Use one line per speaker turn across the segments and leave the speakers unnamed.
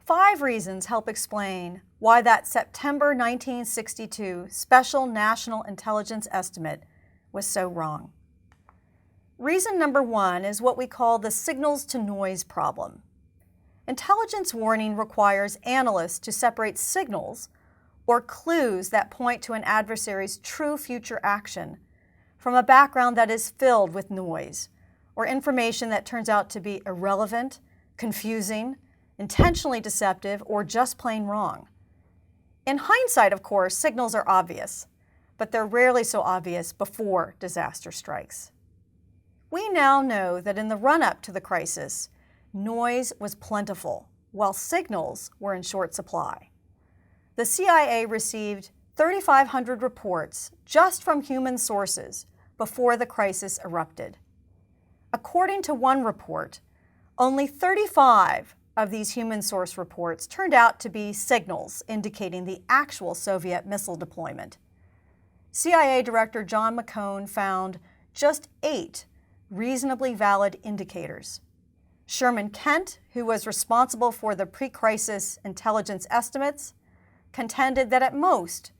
5 reasons help explain why that September 1962 Special National Intelligence Estimate was so wrong. Reason number 1 is what we call the signals-to-noise problem. Intelligence warning requires analysts to separate signals, or clues that point to an adversary's true future action, from a background that is filled with noise, or information that turns out to be irrelevant, confusing, intentionally deceptive, or just plain wrong. In hindsight, of course, signals are obvious, but they're rarely so obvious before disaster strikes. We now know that in the run-up to the crisis, noise was plentiful, while signals were in short supply. The CIA received 3,500 reports just from human sources before the crisis erupted. According to one report, only 35 of these human source reports turned out to be signals indicating the actual Soviet missile deployment. CIA Director John McCone found just 8 reasonably valid indicators. Sherman Kent, who was responsible for the pre-crisis intelligence estimates, contended that at most,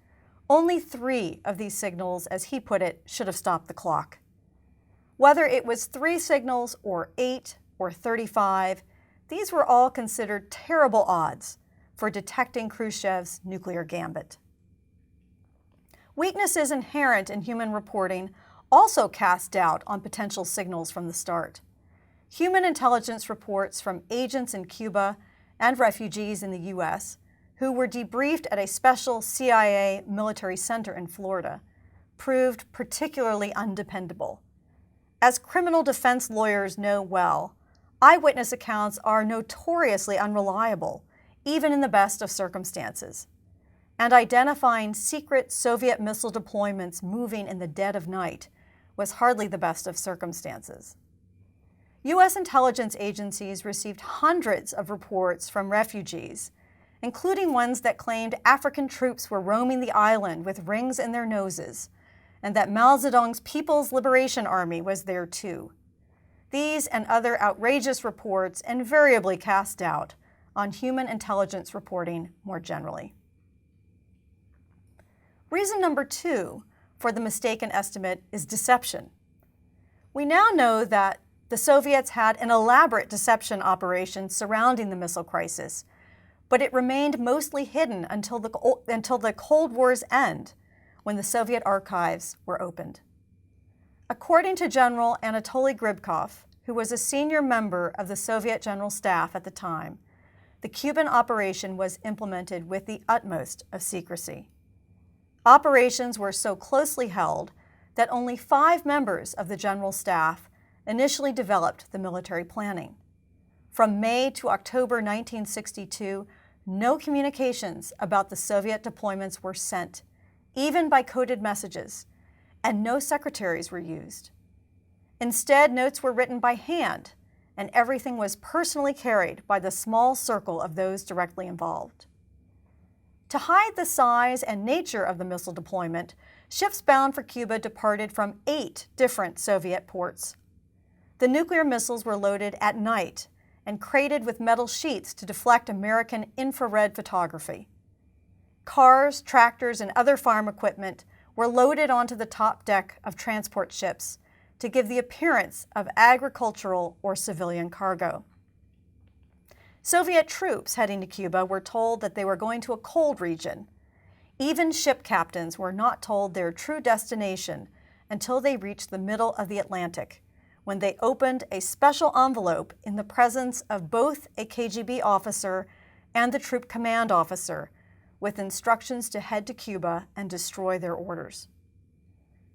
only 3 of these signals, as he put it, should have stopped the clock. Whether it was 3 signals or 8 or 35, these were all considered terrible odds for detecting Khrushchev's nuclear gambit. Weaknesses inherent in human reporting also cast doubt on potential signals from the start. Human intelligence reports from agents in Cuba and refugees in the U.S. who were debriefed at a special CIA military center in Florida proved particularly undependable. As criminal defense lawyers know well, eyewitness accounts are notoriously unreliable, even in the best of circumstances. And identifying secret Soviet missile deployments moving in the dead of night was hardly the best of circumstances. U.S. intelligence agencies received hundreds of reports from refugees, including ones that claimed African troops were roaming the island with rings in their noses, and that Mao Zedong's People's Liberation Army was there too. These and other outrageous reports invariably cast doubt on human intelligence reporting more generally. Reason number 2 for the mistaken estimate is deception. We now know that the Soviets had an elaborate deception operation surrounding the missile crisis, but it remained mostly hidden until the Cold War's end, when the Soviet archives were opened. According to General Anatoly Gribkov, who was a senior member of the Soviet General Staff at the time, the Cuban operation was implemented with the utmost of secrecy. Operations were so closely held that only 5 members of the General Staff initially developed the military planning. From May to October 1962, no communications about the Soviet deployments were sent, even by coded messages, and no secretaries were used. Instead, notes were written by hand, and everything was personally carried by the small circle of those directly involved. To hide the size and nature of the missile deployment, ships bound for Cuba departed from 8 different Soviet ports. The nuclear missiles were loaded at night and crated with metal sheets to deflect American infrared photography. Cars, tractors, and other farm equipment were loaded onto the top deck of transport ships to give the appearance of agricultural or civilian cargo. Soviet troops heading to Cuba were told that they were going to a cold region. Even ship captains were not told their true destination until they reached the middle of the Atlantic, when they opened a special envelope in the presence of both a KGB officer and the troop command officer, with instructions to head to Cuba and destroy their orders.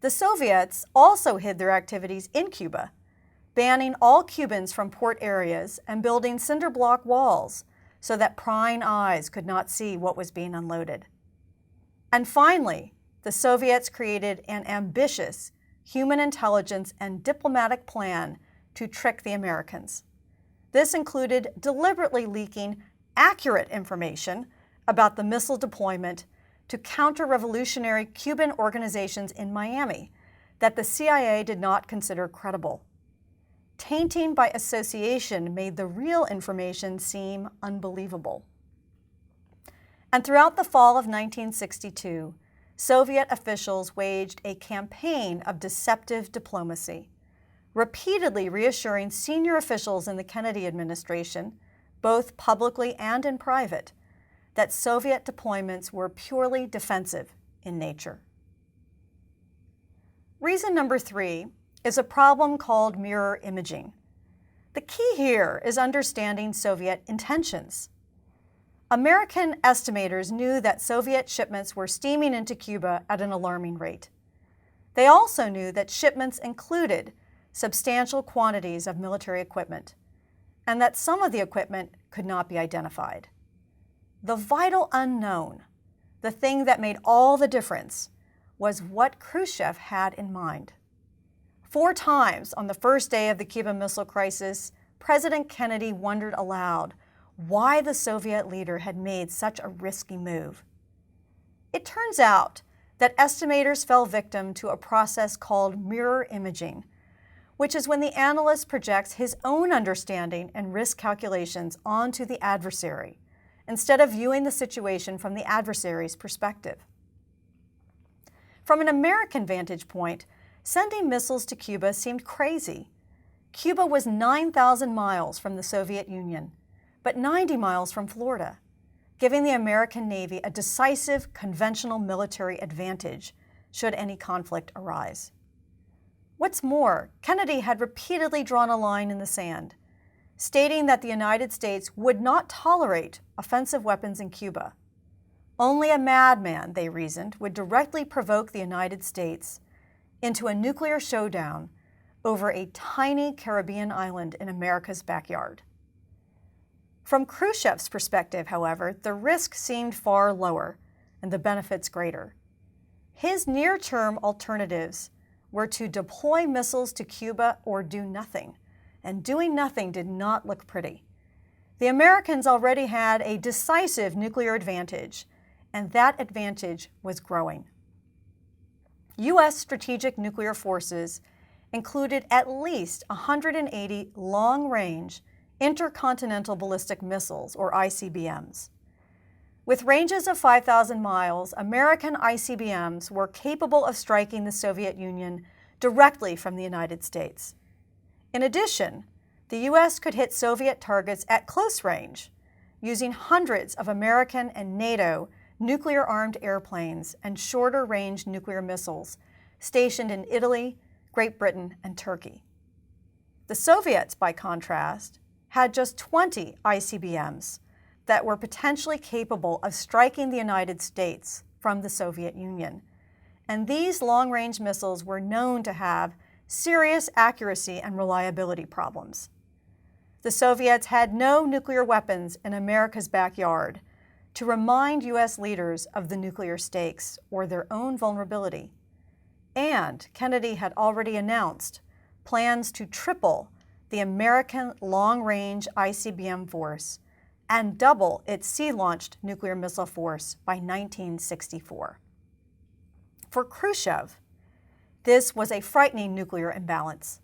The Soviets also hid their activities in Cuba, banning all Cubans from port areas and building cinder block walls so that prying eyes could not see what was being unloaded. And finally, the Soviets created an ambitious human intelligence and diplomatic plan to trick the Americans. This included deliberately leaking accurate information about the missile deployment to counter-revolutionary Cuban organizations in Miami that the CIA did not consider credible. Tainting by association made the real information seem unbelievable. And throughout the fall of 1962, Soviet officials waged a campaign of deceptive diplomacy, repeatedly reassuring senior officials in the Kennedy administration, both publicly and in private, that Soviet deployments were purely defensive in nature. Reason number 3 is a problem called mirror imaging. The key here is understanding Soviet intentions. American estimators knew that Soviet shipments were steaming into Cuba at an alarming rate. They also knew that shipments included substantial quantities of military equipment, and that some of the equipment could not be identified. The vital unknown, the thing that made all the difference, was what Khrushchev had in mind. 4 times on the first day of the Cuban Missile Crisis, President Kennedy wondered aloud why the Soviet leader had made such a risky move. It turns out that estimators fell victim to a process called mirror imaging, which is when the analyst projects his own understanding and risk calculations onto the adversary, instead of viewing the situation from the adversary's perspective. From an American vantage point, sending missiles to Cuba seemed crazy. Cuba was 9,000 miles from the Soviet Union, but 90 miles from Florida, giving the American Navy a decisive conventional military advantage should any conflict arise. What's more, Kennedy had repeatedly drawn a line in the sand, stating that the United States would not tolerate offensive weapons in Cuba. Only a madman, they reasoned, would directly provoke the United States into a nuclear showdown over a tiny Caribbean island in America's backyard. From Khrushchev's perspective, however, the risk seemed far lower and the benefits greater. His near-term alternatives were to deploy missiles to Cuba or do nothing, and doing nothing did not look pretty. The Americans already had a decisive nuclear advantage, and that advantage was growing. U.S. strategic nuclear forces included at least 180 long-range intercontinental ballistic missiles, or ICBMs. With ranges of 5,000 miles, American ICBMs were capable of striking the Soviet Union directly from the United States. In addition, the U.S. could hit Soviet targets at close range, using hundreds of American and NATO nuclear-armed airplanes and shorter-range nuclear missiles stationed in Italy, Great Britain, and Turkey. The Soviets, by contrast, had just 20 ICBMs that were potentially capable of striking the United States from the Soviet Union, and these long-range missiles were known to have serious accuracy and reliability problems. The Soviets had no nuclear weapons in America's backyard to remind U.S. leaders of the nuclear stakes or their own vulnerability. And Kennedy had already announced plans to triple the American long-range ICBM force and double its sea-launched nuclear missile force by 1964. For Khrushchev, this was a frightening nuclear imbalance.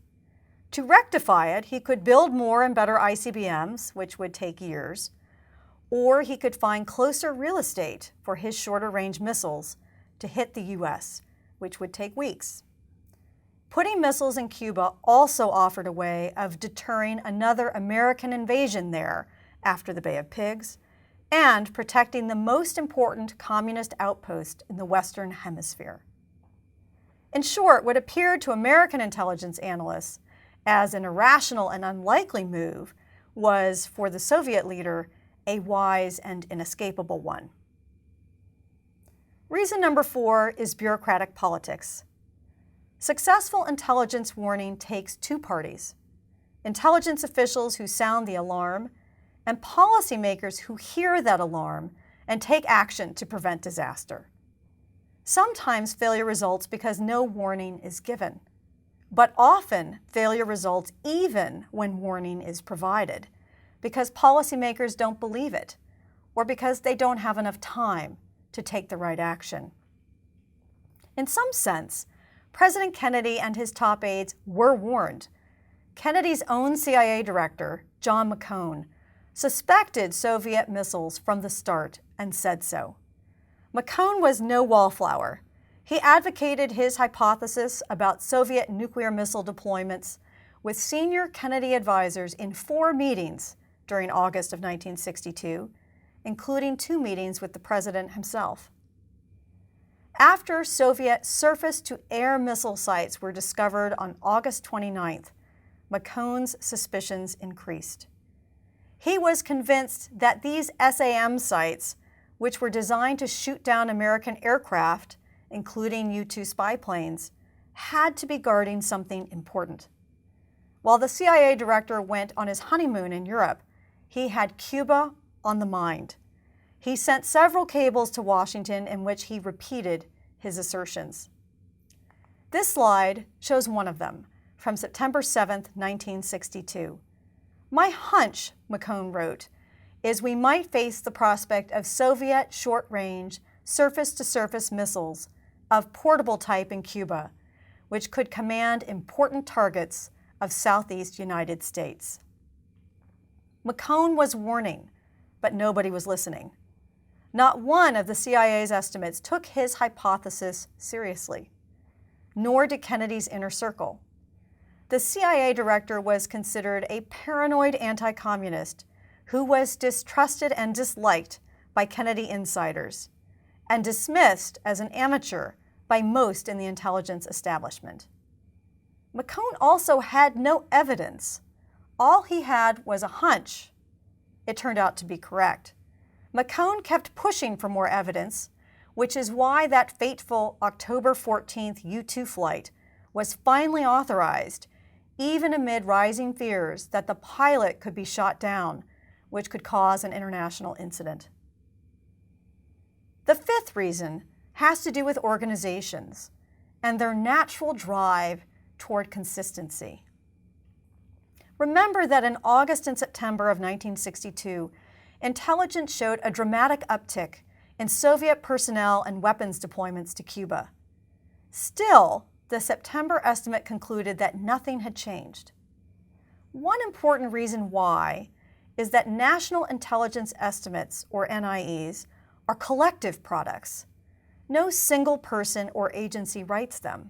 To rectify it, he could build more and better ICBMs, which would take years, or he could find closer real estate for his shorter-range missiles to hit the U.S., which would take weeks. Putting missiles in Cuba also offered a way of deterring another American invasion there after the Bay of Pigs, and protecting the most important communist outpost in the Western Hemisphere. In short, what appeared to American intelligence analysts as an irrational and unlikely move was, for the Soviet leader, a wise and inescapable one. Reason number 4 is bureaucratic politics. Successful intelligence warning takes 2 parties: intelligence officials who sound the alarm, and policymakers who hear that alarm and take action to prevent disaster. Sometimes failure results because no warning is given, but often failure results even when warning is provided, because policymakers don't believe it, or because they don't have enough time to take the right action. In some sense, President Kennedy and his top aides were warned. Kennedy's own CIA director, John McCone, suspected Soviet missiles from the start and said so. McCone was no wallflower. He advocated his hypothesis about Soviet nuclear missile deployments with senior Kennedy advisors in 4 meetings during August of 1962, including 2 meetings with the president himself. After Soviet surface-to-air missile sites were discovered on August 29th, McCone's suspicions increased. He was convinced that these SAM sites, which were designed to shoot down American aircraft, including U-2 spy planes, had to be guarding something important. While the CIA director went on his honeymoon in Europe, he had Cuba on the mind. He sent several cables to Washington in which he repeated his assertions. This slide shows one of them, from September 7, 1962. "My hunch," McCone wrote, "is we might face the prospect of Soviet short-range, surface-to-surface missiles of portable type in Cuba, which could command important targets of Southeast United States." McCone was warning, but nobody was listening. Not one of the CIA's estimates took his hypothesis seriously, nor did Kennedy's inner circle. The CIA director was considered a paranoid anti-communist who was distrusted and disliked by Kennedy insiders, and dismissed as an amateur by most in the intelligence establishment. McCone also had no evidence. All he had was a hunch. It turned out to be correct. McCone kept pushing for more evidence, which is why that fateful October 14th U-2 flight was finally authorized, even amid rising fears that the pilot could be shot down, which could cause an international incident. The 5th reason has to do with organizations and their natural drive toward consistency. Remember that in August and September of 1962, intelligence showed a dramatic uptick in Soviet personnel and weapons deployments to Cuba. Still, the September estimate concluded that nothing had changed. One important reason why is that national intelligence estimates, or NIEs, are collective products. No single person or agency writes them.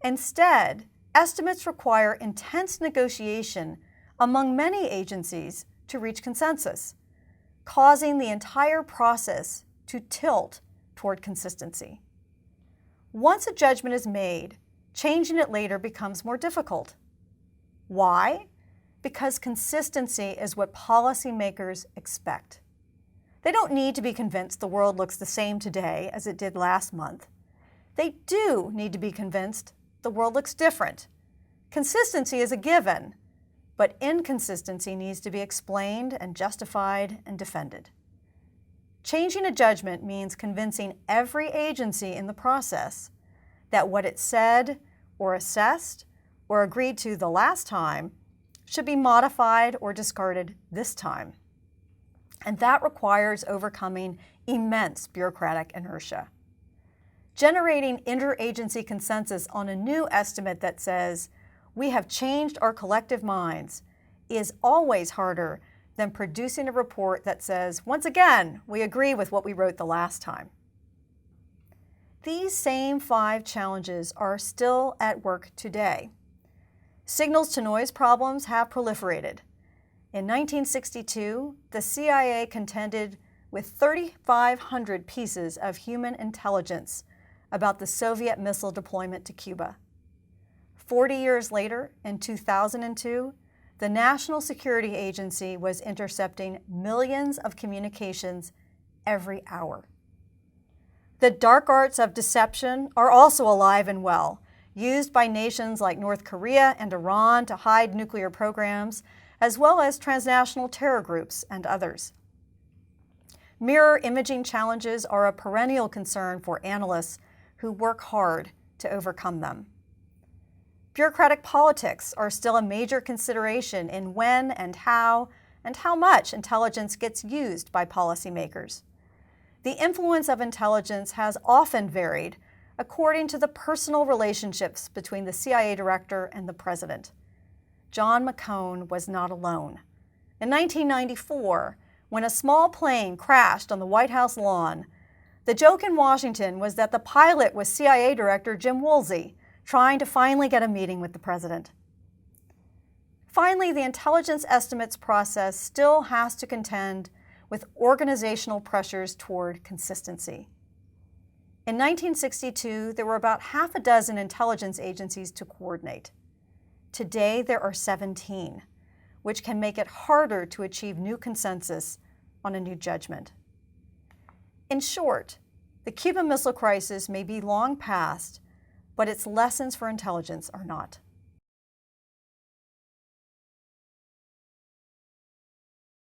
Instead, estimates require intense negotiation among many agencies to reach consensus, causing the entire process to tilt toward consistency. Once a judgment is made, changing it later becomes more difficult. Why? Because consistency is what policymakers expect. They don't need to be convinced the world looks the same today as it did last month. They do need to be convinced the world looks different. Consistency is a given, but inconsistency needs to be explained and justified and defended. Changing a judgment means convincing every agency in the process that what it said or assessed or agreed to the last time should be modified or discarded this time. And that requires overcoming immense bureaucratic inertia. Generating interagency consensus on a new estimate that says, "We have changed our collective minds," is always harder than producing a report that says, "Once again, we agree with what we wrote the last time." These same 5 challenges are still at work today. Signals-to-noise problems have proliferated. In 1962, the CIA contended with 3,500 pieces of human intelligence about the Soviet missile deployment to Cuba. 40 years later, in 2002, the National Security Agency was intercepting millions of communications every hour. The dark arts of deception are also alive and well, used by nations like North Korea and Iran to hide nuclear programs, as well as transnational terror groups and others. Mirror imaging challenges are a perennial concern for analysts who work hard to overcome them. Bureaucratic politics are still a major consideration in when and how much intelligence gets used by policymakers. The influence of intelligence has often varied according to the personal relationships between the CIA director and the president. John McCone was not alone. In 1994, when a small plane crashed on the White House lawn, the joke in Washington was that the pilot was CIA Director Jim Woolsey, trying to finally get a meeting with the president. Finally, the intelligence estimates process still has to contend with organizational pressures toward consistency. In 1962, there were about half a dozen intelligence agencies to coordinate. Today, there are 17, which can make it harder to achieve new consensus on a new judgment. In short, the Cuban Missile Crisis may be long past, but its lessons for intelligence are not.